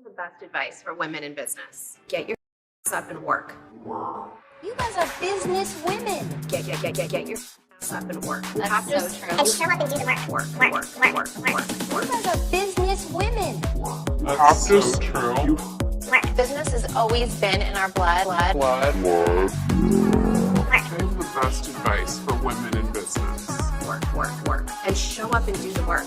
The best advice for women in business: get your up and work. You guys are business women. Get your up and work. That's so true. And show up and do the work. You guys are business women. That's so true. Business has always been in our blood. Give the best advice for women in business. Work. And show up and do the work.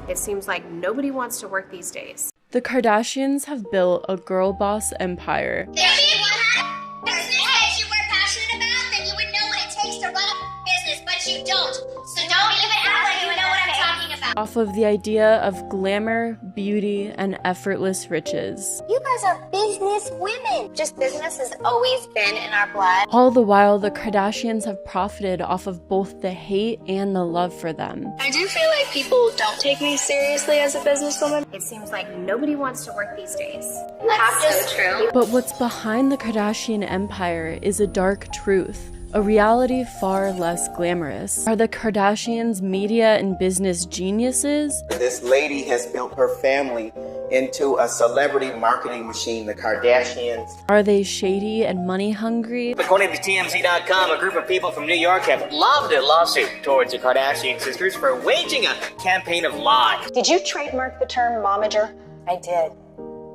It seems like nobody wants to work these days. The Kardashians have built a girl boss empire. If you had a business that you were passionate about, then you would know what it takes to run a business, but you don't. So don't even act like you know what I'm talking about. Off of the idea of glamour, beauty, and effortless riches. You guys are business women. Just business has always been in our blood. All the while, the Kardashians have profited off of both the hate and the love for them. I do feel like people don't take me seriously as a businesswoman. It seems like nobody wants to work these days. That's so true. But what's behind the Kardashian empire is a dark truth. A reality far less glamorous. Are the Kardashians media and business geniuses? This lady has built her family into a celebrity marketing machine, the Kardashians. Are they shady and money hungry? According to TMZ.com, a group of people from New York have lobbed a lawsuit towards the Kardashian sisters for waging a campaign of lies. Did you trademark the term momager? I did.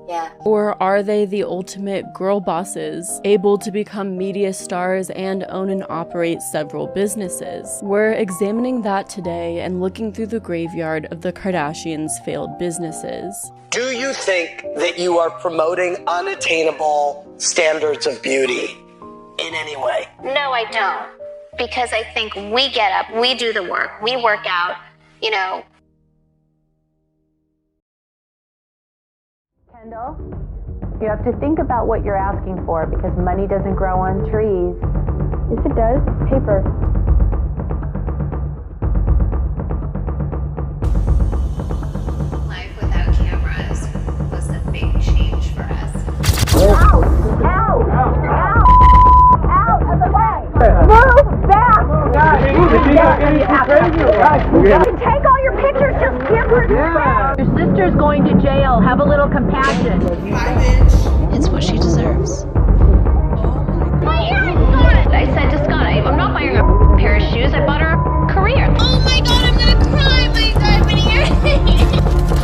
Yeah. Or are they the ultimate girl bosses, able to become media stars and own and operate several businesses? We're examining that today and looking through the graveyard of the Kardashians' failed businesses. Do you think that you are promoting unattainable standards of beauty in any way? No, I don't. Because I think we get up, we do the work, we work out, you know. Kendall, you have to think about what you're asking for because money doesn't grow on trees. Yes, it does. It's paper. Life without cameras was a big change for us. Out of the way! Move back! You can take all your pictures, just give her back. Your sister's going to jail. Have a little compassion. It's what she deserves. My earring's gone! I said to Scott, I'm not buying her a pair of shoes, I bought her a career. Oh my god, I'm gonna cry! My diamond earring!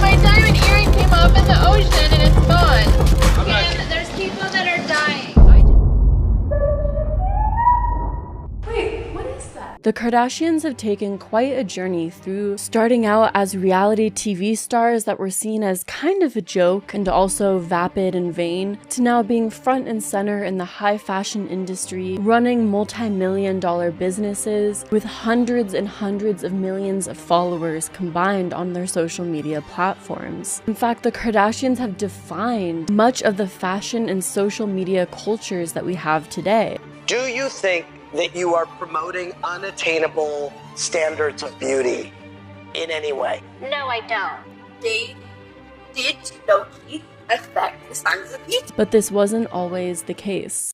My diamond earring came off in the ocean and it's gone. Kim, there's people that are dying. The Kardashians have taken quite a journey through starting out as reality TV stars that were seen as kind of a joke and also vapid and vain, to now being front and center in the high fashion industry, running multi-million-dollar businesses with hundreds and hundreds of millions of followers combined on their social media platforms. In fact, the Kardashians have defined much of the fashion and social media cultures that we have today. Do you think that you are promoting unattainable standards of beauty in any way? No, I don't. They did low-key affect the standards of beauty. But this wasn't always the case.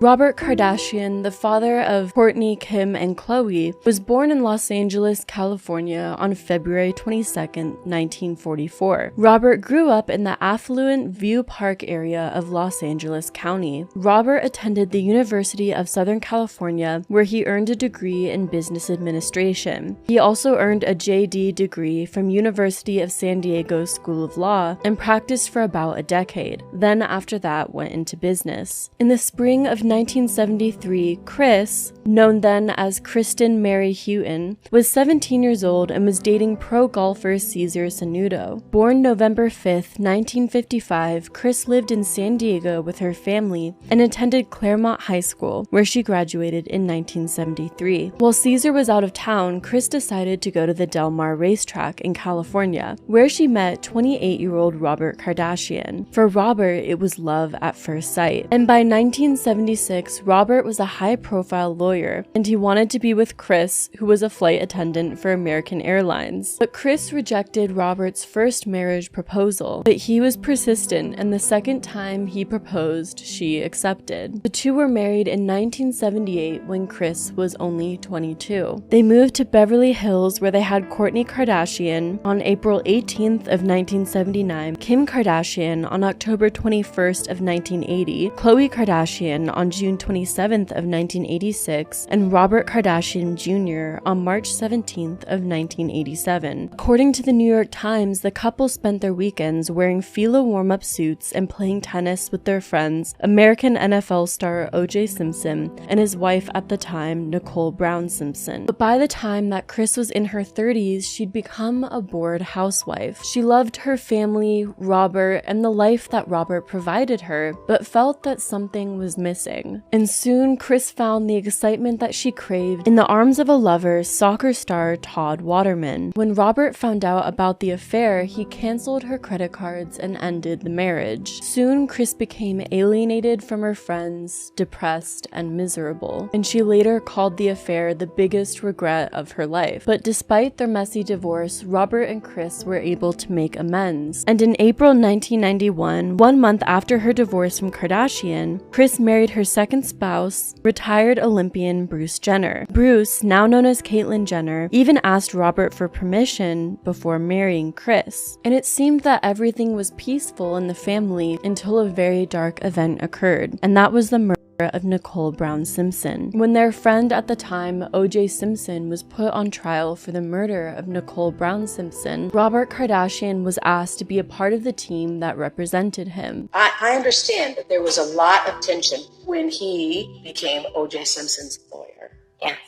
Robert Kardashian, the father of Kourtney, Kim, and Khloe, was born in Los Angeles, California on February 22, 1944. Robert grew up in the affluent View Park area of Los Angeles County. Robert attended the University of Southern California, where he earned a degree in business administration. He also earned a JD degree from University of San Diego School of Law and practiced for about a decade. Then after that, went into business. In the spring of 1973, Kris, known then as Kristen Mary Houghton, was 17 years old and was dating pro golfer Cesar Sanudo. Born November 5th, 1955, Kris lived in San Diego with her family and attended Claremont High School, where she graduated in 1973. While Cesar was out of town, Kris decided to go to the Del Mar racetrack in California, where she met 28-year-old Robert Kardashian. For Robert, it was love at first sight, and by 1976, 1986, Robert was a high-profile lawyer, and he wanted to be with Kris, who was a flight attendant for American Airlines. But Kris rejected Robert's first marriage proposal, but he was persistent, and the second time he proposed, she accepted. The two were married in 1978 when Kris was only 22. They moved to Beverly Hills, where they had Kourtney Kardashian on April 18th of 1979, Kim Kardashian on October 21st of 1980, Khloe Kardashian on June 27th of 1986, and Robert Kardashian Jr. on March 17th of 1987. According to the New York Times, the couple spent their weekends wearing Fila warm-up suits and playing tennis with their friends, American NFL star O.J. Simpson and his wife at the time, Nicole Brown Simpson. But by the time that Kris was in her 30s, she'd become a bored housewife. She loved her family, Robert, and the life that Robert provided her, but felt that something was missing. And soon, Kris found the excitement that she craved in the arms of a lover, soccer star Todd Waterman. When Robert found out about the affair, he canceled her credit cards and ended the marriage. Soon, Kris became alienated from her friends, depressed, and miserable, and she later called the affair the biggest regret of her life. But despite their messy divorce, Robert and Kris were able to make amends. And in April 1991, 1 month after her divorce from Kardashian, Kris married her second spouse, retired Olympian Bruce Jenner. Bruce, now known as Caitlyn Jenner, even asked Robert for permission before marrying Kris. And it seemed that everything was peaceful in the family until a very dark event occurred, and that was the murder of Nicole Brown Simpson. When their friend at the time, O.J. Simpson, was put on trial for the murder of Nicole Brown Simpson, Robert Kardashian was asked to be a part of the team that represented him. I understand that there was a lot of tension when he became O.J. Simpson's lawyer. Yes.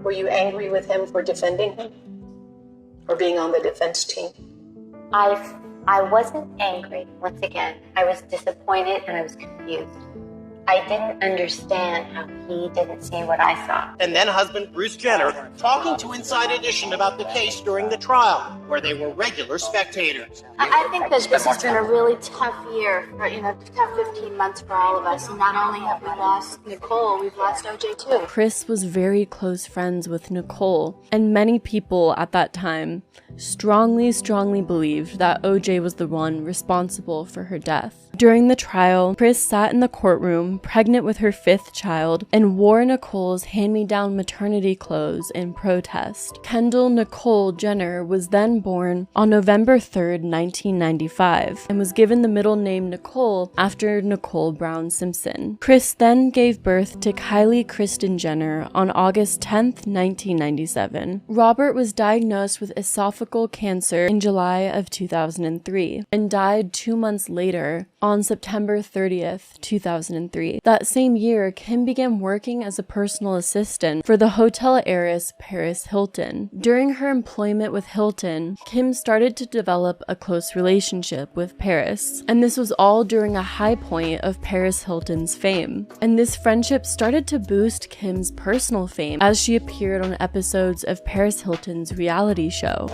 Were you angry with him for defending him? For being on the defense team? I wasn't angry. Once again, I was disappointed and I was confused. I didn't understand how he didn't see what I saw. And then husband Bruce Jenner talking to Inside Edition about the case during the trial, where they were regular spectators. I think that this has been a really tough year, tough 15 months for all of us. And not only have we lost Nicole, we've lost OJ too. Kris was very close friends with Nicole, and many people at that time strongly believed that OJ was the one responsible for her death. During the trial, Kris sat in the courtroom, pregnant with her 5th child, and wore Nicole's hand-me-down maternity clothes in protest. Kendall Nicole Jenner was then born on November 3rd, 1995, and was given the middle name Nicole after Nicole Brown Simpson. Kris then gave birth to Kylie Kristen Jenner on August 10th, 1997. Robert was diagnosed with esophageal cancer in July of 2003 and died 2 months later on September 30th, 2003. That same year, Kim began working as a personal assistant for the hotel heiress Paris Hilton. During her employment with Hilton, Kim started to develop a close relationship with Paris, and this was all during a high point of Paris Hilton's fame. And this friendship started to boost Kim's personal fame as she appeared on episodes of Paris Hilton's reality show.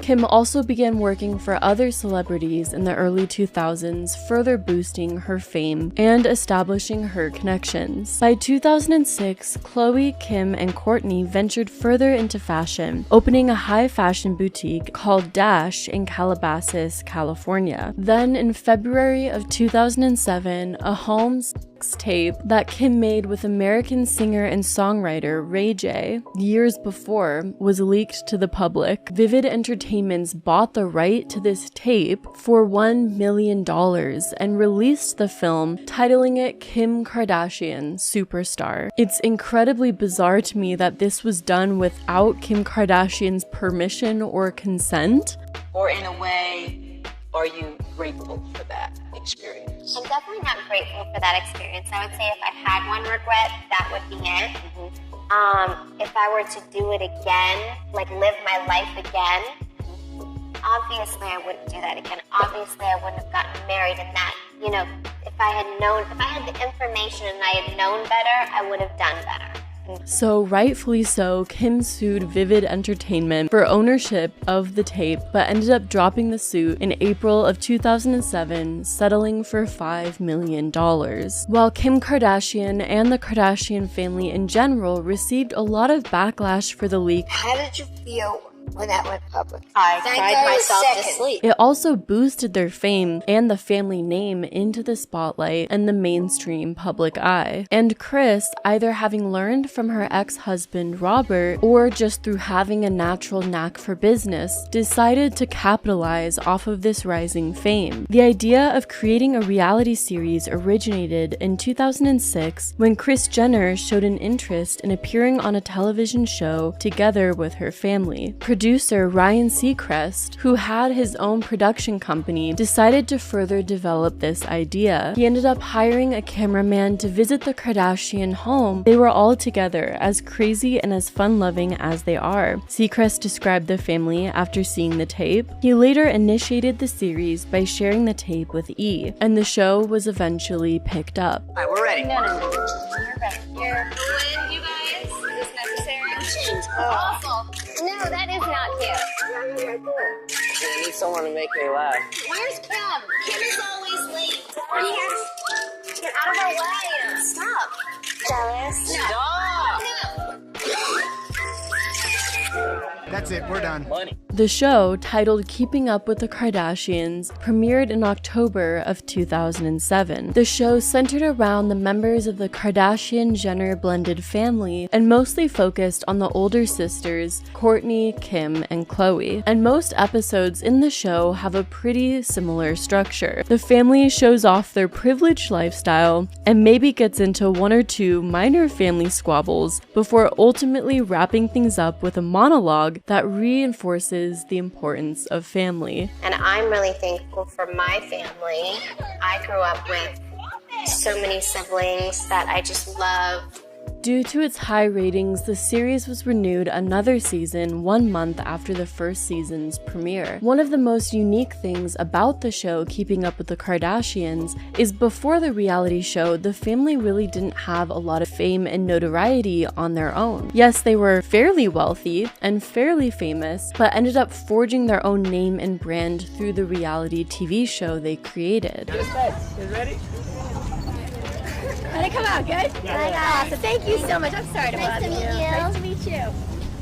Kim also began working for other celebrities in the early 2000s, further boosting her fame and establishing her connections. By 2006, Khloe, Kim, and Kourtney ventured further into fashion, opening a high-fashion boutique called Dash in Calabasas, California. Then, in February of 2007, a home tape that Kim made with American singer and songwriter Ray J years before was leaked to the public. Vivid Entertainments bought the right to this tape for $1 million and released the film, titling it Kim Kardashian Superstar. It's incredibly bizarre to me that this was done without Kim Kardashian's permission or consent. Or in a way, are you grateful for that experience? I'm definitely not grateful for that experience. I would say if I had one regret, that would be it. If I were to do it again, like live my life again, obviously I wouldn't do that again. Obviously I wouldn't have gotten married, and that, if I had the information and I had known better, I would have done better. So rightfully so, Kim sued Vivid Entertainment for ownership of the tape, but ended up dropping the suit in April of 2007, settling for $5 million. While Kim Kardashian and the Kardashian family in general received a lot of backlash for the leak, How did you feel when that went public? I cried myself to sleep. it also boosted their fame and the family name into the spotlight and the mainstream public eye. And Kris, either having learned from her ex-husband Robert or just through having a natural knack for business, decided to capitalize off of this rising fame. The idea of creating a reality series originated in 2006 when Kris Jenner showed an interest in appearing on a television show together with her family. Producer Ryan Seacrest, who had his own production company, decided to further develop this idea. He ended up hiring a cameraman to visit the Kardashian home. They were all together, as crazy and as fun-loving as they are. Seacrest described the family after seeing the tape. He later initiated the series by sharing the tape with E, and the show was eventually picked up. All right, we're ready. No. You're ready. You're when, you guys? Is this necessary? No, that is not cute. I need someone to make me laugh. Where's Kim? Kim is always late. Get out of our way. Stop. Jealous? No. Stop! That's it, we're done. The show, titled Keeping Up with the Kardashians, premiered in October of 2007. The show centered around the members of the Kardashian-Jenner blended family and mostly focused on the older sisters, Kourtney, Kim, and Khloe. And most episodes in the show have a pretty similar structure. The family shows off their privileged lifestyle and maybe gets into one or two minor family squabbles before ultimately wrapping things up with a monologue that reinforces the importance of family. And I'm really thankful for my family. I grew up with so many siblings that I just love. Due to its high ratings, the series was renewed another season 1 month after the first season's premiere. One of the most unique things about the show Keeping Up with the Kardashians is before the reality show, the family really didn't have a lot of fame and notoriety on their own. Yes, they were fairly wealthy and fairly famous, but ended up forging their own name and brand through the reality TV show they created. Ready? How'd it come out? Good? Yeah. Awesome. Thank you so much. I'm sorry to bother you. Nice to meet you.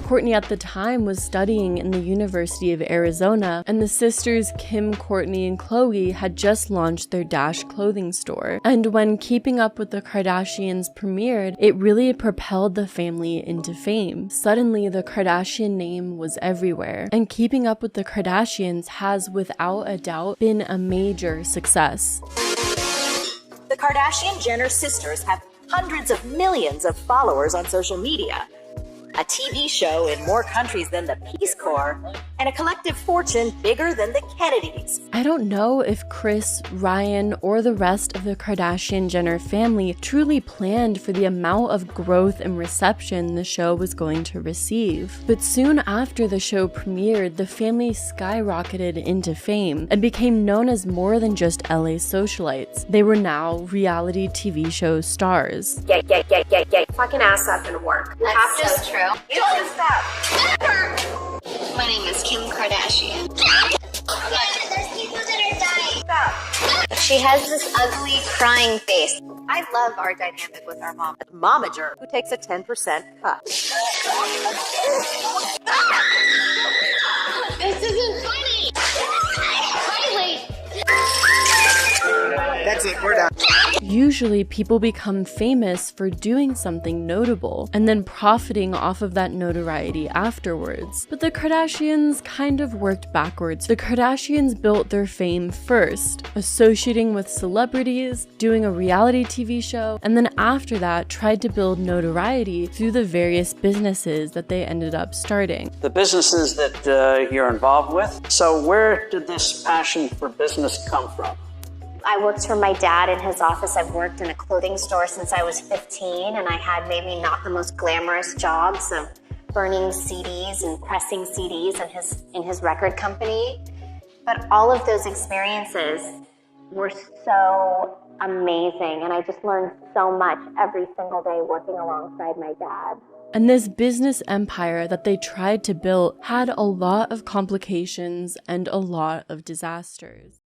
Kourtney at the time was studying in the University of Arizona, and the sisters Kim, Kourtney, and Khloe had just launched their Dash clothing store. And when Keeping Up with the Kardashians premiered, it really propelled the family into fame. Suddenly, the Kardashian name was everywhere, and Keeping Up with the Kardashians has, without a doubt, been a major success. The Kardashian-Jenner sisters have hundreds of millions of followers on social media, a TV show in more countries than the Peace Corps, and a collective fortune bigger than the Kennedys. I don't know if Kris, Ryan, or the rest of the Kardashian-Jenner family truly planned for the amount of growth and reception the show was going to receive. But soon after the show premiered, the family skyrocketed into fame and became known as more than just LA socialites. They were now reality TV show stars. Get fucking ass up and work. That's so true. You don't stop. My name is Kim Kardashian. There's people that are dying. Stop. She has this ugly crying face. I love our dynamic with our mom. Momager, who takes a 10% cut. This isn't funny. Kylie. That's it, we're done. Usually, people become famous for doing something notable and then profiting off of that notoriety afterwards. But the Kardashians kind of worked backwards. The Kardashians built their fame first, associating with celebrities, doing a reality TV show, and then after that tried to build notoriety through the various businesses that they ended up starting. The businesses that you're involved with. So where did this passion for business come from? I worked for my dad in his office. I've worked in a clothing store since I was 15, and I had maybe not the most glamorous jobs of burning CDs and pressing CDs in his record company. But all of those experiences were so amazing, and I just learned so much every single day working alongside my dad. And this business empire that they tried to build had a lot of complications and a lot of disasters.